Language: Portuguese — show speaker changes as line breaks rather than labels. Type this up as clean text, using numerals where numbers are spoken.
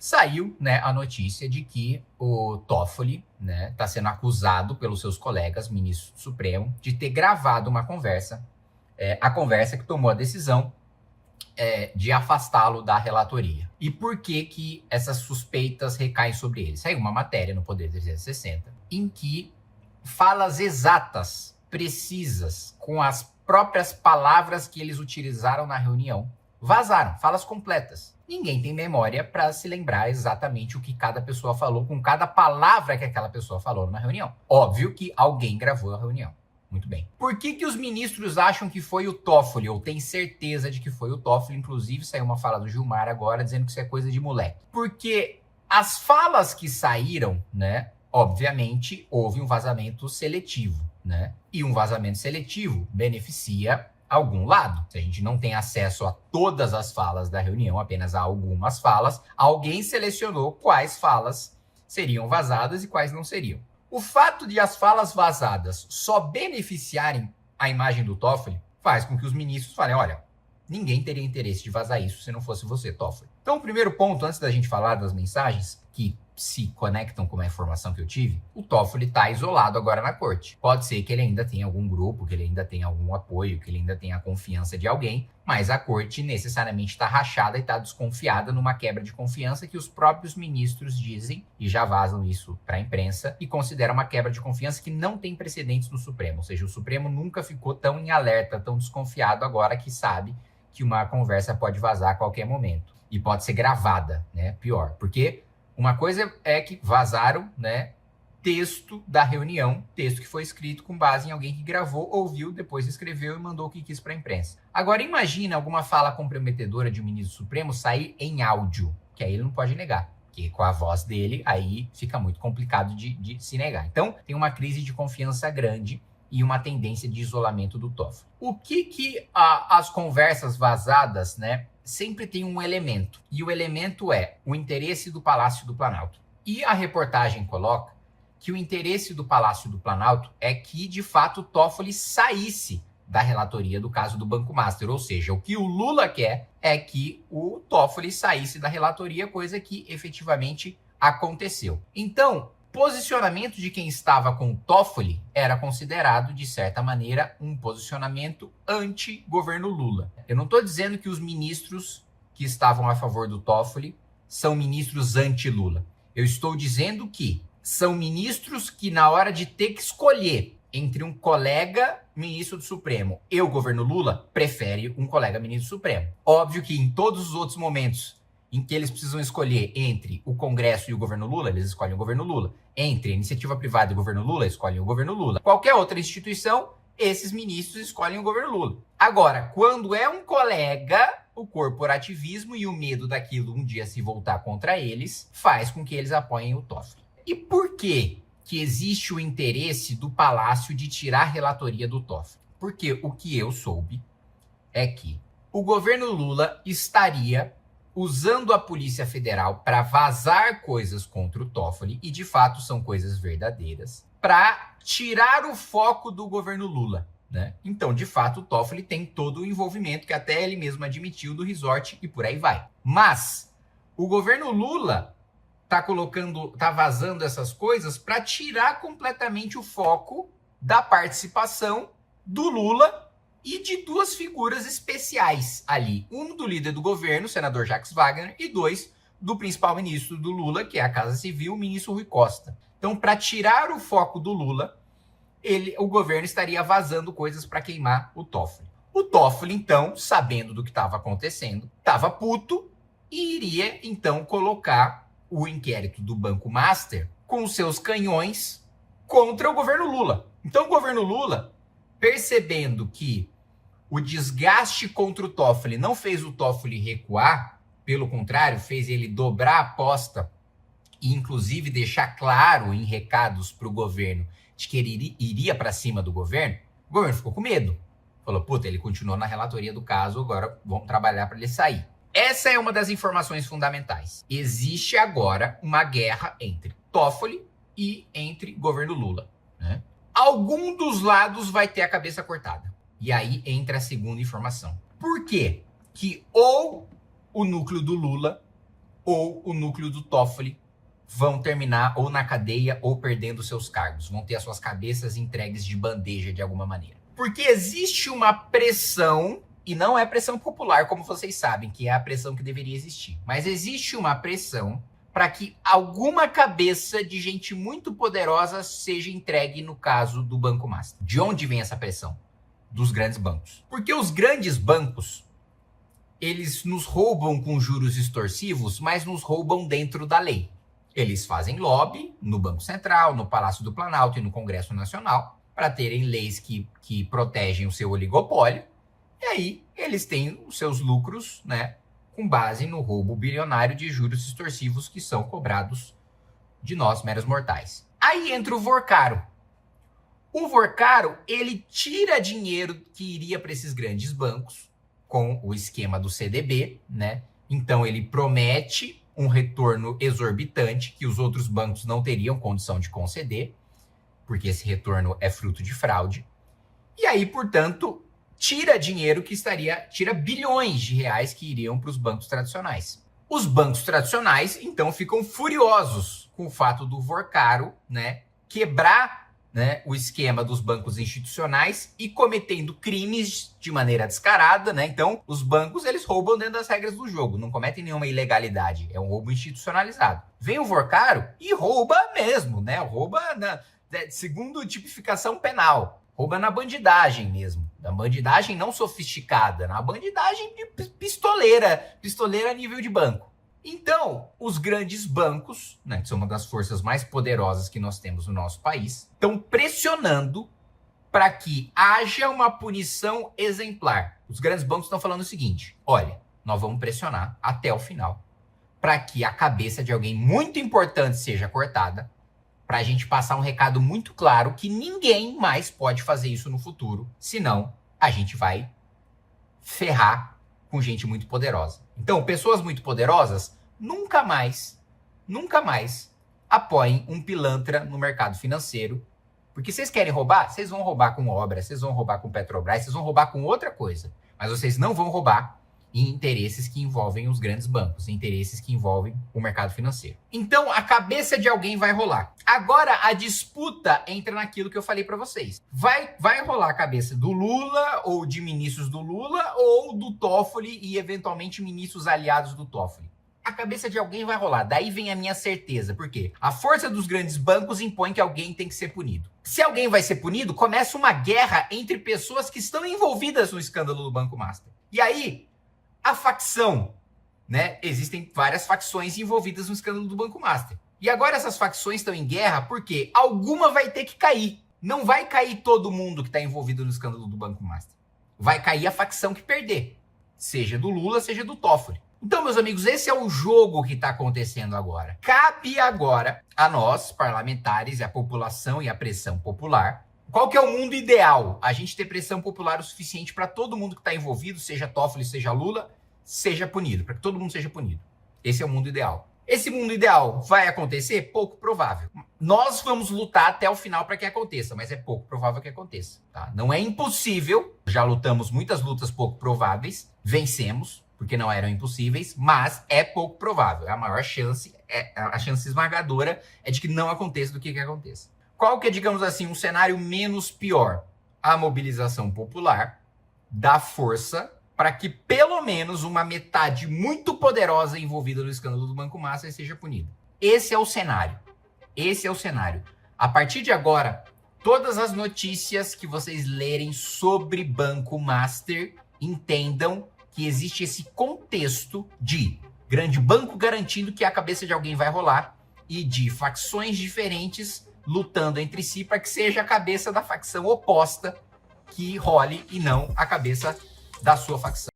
saiu, né, a notícia de que o Toffoli, né, está sendo acusado pelos seus colegas, ministro do Supremo, de ter gravado uma conversa, a conversa que tomou a decisão de afastá-lo da relatoria. E por que essas suspeitas recaem sobre ele? Saiu uma matéria no Poder 360 em que falas exatas, precisas, com as próprias palavras que eles utilizaram na reunião, vazaram, falas completas. Ninguém tem memória para se lembrar exatamente o que cada pessoa falou com cada palavra que aquela pessoa falou numa reunião. Óbvio que alguém gravou a reunião. Muito bem. Por que os ministros acham que foi o Toffoli, ou têm certeza de que foi o Toffoli? Inclusive, saiu uma fala do Gilmar agora dizendo que isso é coisa de moleque. Porque as falas que saíram, né, obviamente, houve um vazamento seletivo, né? E um vazamento seletivo beneficia algum lado. Se a gente não tem acesso a todas as falas da reunião, apenas a algumas falas, alguém selecionou quais falas seriam vazadas e quais não seriam. O fato de as falas vazadas só beneficiarem a imagem do Toffoli faz com que os ministros falem, olha, ninguém teria interesse de vazar isso se não fosse você, Toffoli. Então, o primeiro ponto, antes da gente falar das mensagens que se conectam com a informação que eu tive, o Toffoli está isolado agora na corte. Pode ser que ele ainda tenha algum grupo, que ele ainda tenha algum apoio, que ele ainda tenha a confiança de alguém, mas a corte necessariamente está rachada e está desconfiada numa quebra de confiança que os próprios ministros dizem, e já vazam isso para a imprensa, e consideram uma quebra de confiança que não tem precedentes no Supremo. Ou seja, o Supremo nunca ficou tão em alerta, tão desconfiado agora que sabe que uma conversa pode vazar a qualquer momento. E pode ser gravada, né? Pior. Porque uma coisa é que vazaram, né, texto da reunião, texto que foi escrito com base em alguém que gravou, ouviu, depois escreveu e mandou o que quis para a imprensa. Agora imagina alguma fala comprometedora de um ministro supremo sair em áudio, que aí ele não pode negar, porque com a voz dele aí fica muito complicado de se negar. Então tem uma crise de confiança grande e uma tendência de isolamento do Toffoli. O que as conversas vazadas, né, sempre tem um elemento, e o elemento é o interesse do Palácio do Planalto. E a reportagem coloca que o interesse do Palácio do Planalto é que, de fato, o Toffoli saísse da relatoria do caso do Banco Master, ou seja, o que o Lula quer é que o Toffoli saísse da relatoria, coisa que efetivamente aconteceu. Então, posicionamento de quem estava com o Toffoli era considerado, de certa maneira, um posicionamento anti-governo Lula. Eu não estou dizendo que os ministros que estavam a favor do Toffoli são ministros anti-Lula. Eu estou dizendo que são ministros que, na hora de ter que escolher entre um colega ministro do Supremo e o governo Lula, prefere um colega ministro do Supremo. Óbvio que em todos os outros momentos em que eles precisam escolher entre o Congresso e o governo Lula, eles escolhem o governo Lula. Entre a iniciativa privada e o governo Lula, escolhem o governo Lula. Qualquer outra instituição, esses ministros escolhem o governo Lula. Agora, quando é um colega, o corporativismo e o medo daquilo um dia se voltar contra eles faz com que eles apoiem o Toffoli. E por que existe o interesse do Palácio de tirar a relatoria do Toffoli? Porque o que eu soube é que o governo Lula estaria usando a Polícia Federal para vazar coisas contra o Toffoli, e de fato são coisas verdadeiras, para tirar o foco do governo Lula, né? Então, de fato, o Toffoli tem todo o envolvimento que até ele mesmo admitiu do resort e por aí vai. Mas o governo Lula tá vazando essas coisas para tirar completamente o foco da participação do Lula e de duas figuras especiais ali. Um do líder do governo, o senador Jacques Wagner, e dois do principal ministro do Lula, que é a Casa Civil, o ministro Rui Costa. Então, para tirar o foco do Lula, o governo estaria vazando coisas para queimar o Toffoli. O Toffoli, então, sabendo do que estava acontecendo, estava puto e iria, então, colocar o inquérito do Banco Master com os seus canhões contra o governo Lula. Então, o governo Lula, percebendo que o desgaste contra o Toffoli não fez o Toffoli recuar, pelo contrário, fez ele dobrar a aposta e, inclusive, deixar claro em recados para o governo de que ele iria para cima do governo, o governo ficou com medo. Falou, puta, ele continuou na relatoria do caso, agora vamos trabalhar para ele sair. Essa é uma das informações fundamentais. Existe agora uma guerra entre Toffoli e entre governo Lula, né? Algum dos lados vai ter a cabeça cortada. E aí entra a segunda informação. Por quê? Que ou o núcleo do Lula ou o núcleo do Toffoli vão terminar ou na cadeia ou perdendo seus cargos, vão ter as suas cabeças entregues de bandeja de alguma maneira. Porque existe uma pressão, e não é pressão popular, como vocês sabem, que é a pressão que deveria existir, mas existe uma pressão para que alguma cabeça de gente muito poderosa seja entregue no caso do Banco Master. De onde vem essa pressão? Dos grandes bancos. Porque os grandes bancos, eles nos roubam com juros extorsivos, mas nos roubam dentro da lei. Eles fazem lobby no Banco Central, no Palácio do Planalto e no Congresso Nacional para terem leis que protegem o seu oligopólio. E aí eles têm os seus lucros, né, com base no roubo bilionário de juros extorsivos que são cobrados de nós, meros mortais. Aí entra o Vorcaro. O Vorcaro, ele tira dinheiro que iria para esses grandes bancos com o esquema do CDB, né? Então ele promete um retorno exorbitante que os outros bancos não teriam condição de conceder, porque esse retorno é fruto de fraude. E aí, portanto, tira dinheiro tira bilhões de reais que iriam para os bancos tradicionais. Os bancos tradicionais, então, ficam furiosos com o fato do Vorcaro, né, quebrar, né, o esquema dos bancos institucionais e cometendo crimes de maneira descarada, né? Então, os bancos, eles roubam dentro das regras do jogo, não cometem nenhuma ilegalidade, é um roubo institucionalizado. Vem o Vorcaro e rouba mesmo, né? Rouba segundo tipificação penal. Rouba na bandidagem mesmo. Na bandidagem não sofisticada, na bandidagem de pistoleira a nível de banco. Então, os grandes bancos, né, que são uma das forças mais poderosas que nós temos no nosso país, estão pressionando para que haja uma punição exemplar. Os grandes bancos estão falando o seguinte: olha, nós vamos pressionar até o final para que a cabeça de alguém muito importante seja cortada, para a gente passar um recado muito claro que ninguém mais pode fazer isso no futuro, senão a gente vai ferrar com gente muito poderosa. Então, pessoas muito poderosas nunca mais apoiem um pilantra no mercado financeiro, porque vocês querem roubar? Vocês vão roubar com obra, vocês vão roubar com Petrobras, vocês vão roubar com outra coisa, mas vocês não vão roubar em interesses que envolvem os grandes bancos, interesses que envolvem o mercado financeiro. Então, a cabeça de alguém vai rolar. Agora, a disputa entra naquilo que eu falei para vocês. Vai rolar a cabeça do Lula, ou de ministros do Lula, ou do Toffoli e, eventualmente, ministros aliados do Toffoli. A cabeça de alguém vai rolar. Daí vem a minha certeza. Por quê? A força dos grandes bancos impõe que alguém tem que ser punido. Se alguém vai ser punido, começa uma guerra entre pessoas que estão envolvidas no escândalo do Banco Master. E aí, a facção, né? Existem várias facções envolvidas no escândalo do Banco Master. E agora essas facções estão em guerra porque alguma vai ter que cair. Não vai cair todo mundo que está envolvido no escândalo do Banco Master. Vai cair a facção que perder. Seja do Lula, seja do Toffoli. Então, meus amigos, esse é o jogo que está acontecendo agora. Cabe agora a nós, parlamentares, e a população e a pressão popular. Qual que é o mundo ideal? A gente ter pressão popular o suficiente para todo mundo que está envolvido, seja Toffoli, seja Lula, seja punido, para que todo mundo seja punido. Esse é o mundo ideal. Esse mundo ideal vai acontecer? Pouco provável. Nós vamos lutar até o final para que aconteça, mas é pouco provável que aconteça. Tá? Não é impossível, já lutamos muitas lutas pouco prováveis, vencemos, porque não eram impossíveis, mas é pouco provável. A maior chance, a chance esmagadora é de que não aconteça do que aconteça. Qual que é, digamos assim, um cenário menos pior? A mobilização popular dá força para que pelo menos uma metade muito poderosa envolvida no escândalo do Banco Master seja punida. Esse é o cenário. Esse é o cenário. A partir de agora, todas as notícias que vocês lerem sobre Banco Master, entendam que existe esse contexto de grande banco garantindo que a cabeça de alguém vai rolar e de facções diferentes lutando entre si para que seja a cabeça da facção oposta que role e não a cabeça da sua facção.